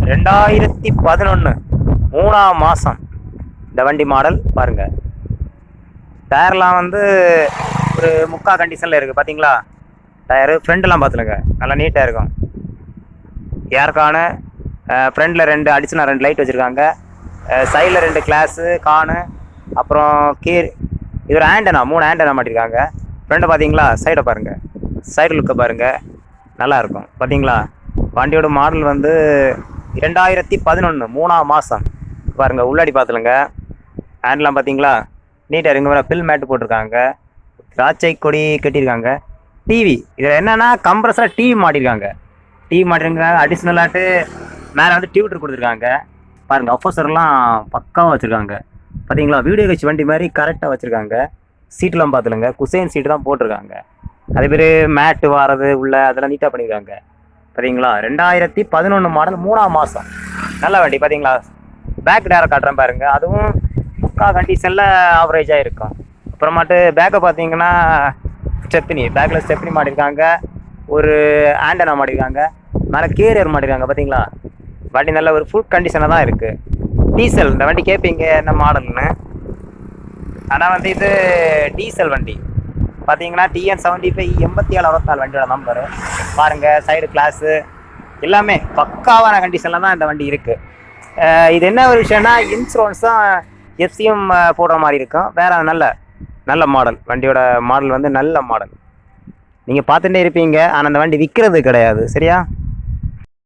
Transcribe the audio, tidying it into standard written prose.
2011 3ஆம் மாதம் இந்த வண்டி மாடல் பாருங்கள். டயர்லாம் வந்து ஒரு முக்கா கண்டிஷனில் இருக்குது பார்த்தீங்களா. டயரு ஃப்ரெண்டெலாம் பார்த்துலுங்க, நல்லா நீட்டாக இருக்கும். ஏர்கானு ஃப்ரண்டில் 2 அடிஷனல் 2 லைட் வச்சுருக்காங்க. சைடில் 2 கிளாஸு கானு, அப்புறம் கீர். இது ஒரு ஆண்டனா, 3 ஆண்டனா மாட்டிருக்காங்க. ஃப்ரெண்டை பார்த்தீங்களா, சைடை பாருங்கள், சைடு லுக்கை பாருங்கள், நல்லாயிருக்கும் பார்த்தீங்களா. வண்டியோட மாடல் வந்து 2011 3ஆம் மாதம் பாருங்கள். உள்ளாடி பார்த்துலுங்க, ஹேண்ட்லாம் பார்த்தீங்களா நீட்டாக இருக்குங்க. பில் மேட்டு போட்டிருக்காங்க, திராட்சை கொடி கட்டியிருக்காங்க. டிவி இதில் என்னென்னா கம்ப்ரஸராக டிவி மாட்டிருக்காங்க. டிவி மாட்டிருக்காங்க. அடிஷ்னலாட்டு மேலே வந்து டியூட்டர் கொடுத்துருக்காங்க பாருங்கள். அஃபோசர்லாம் பக்காவாக வச்சுருக்காங்க பார்த்தீங்களா. வீடியோ கட்சி வண்டி மாதிரி கரெக்டாக வச்சுருக்காங்க. சீட்டெலாம் பார்த்துலுங்க, குசைன் சீட்டு தான் போட்டிருக்காங்க. அதே பேர் மேட்டு வாரது உள்ள அதெல்லாம் நீட்டாக பண்ணியிருக்காங்க பார்த்தீங்களா. 2011 மாடல் 3ஆம் மாதம் நல்ல வண்டி பார்த்தீங்களா. பேக் டேரை காட்டுறேன் பாருங்கள், அதுவும் முக்கா கண்டிஷனில் ஆவரேஜாக இருக்கும். அப்புறமாட்டு பேக்கை பார்த்தீங்கன்னா ஸ்டெப்னி, பேக்கில் ஸ்டெப்னி மாட்டிருக்காங்க. ஒரு ஆண்டனா மாட்டிருக்காங்க. மேலே கேரியர் மாட்டிருக்காங்க பார்த்தீங்களா. வண்டி நல்ல ஒரு ஃபுல் கண்டிஷனாக தான் இருக்குது. டீசல் இந்த வண்டி கேட்பீங்க என்ன மாடல்னு. ஆனால் வந்து இது டீசல் வண்டி பார்த்தீங்கன்னா TN75 8764 வண்டியோட நம்பரு பாருங்கள். சைடு கிளாஸு எல்லாமே பக்காவான கண்டிஷனில் தான் இந்த வண்டி இருக்குது. இது என்ன ஒரு விஷயம்னா இன்சூரன்ஸும் எஃப்சியும் போடுற மாதிரி இருக்கும். வேறு நல்ல மாடல். வண்டியோட மாடல் வந்து நல்ல மாடல். நீங்கள் பார்த்துட்டே இருப்பீங்க, ஆனால் அந்த வண்டி விற்கிறது கிடையாது சரியா.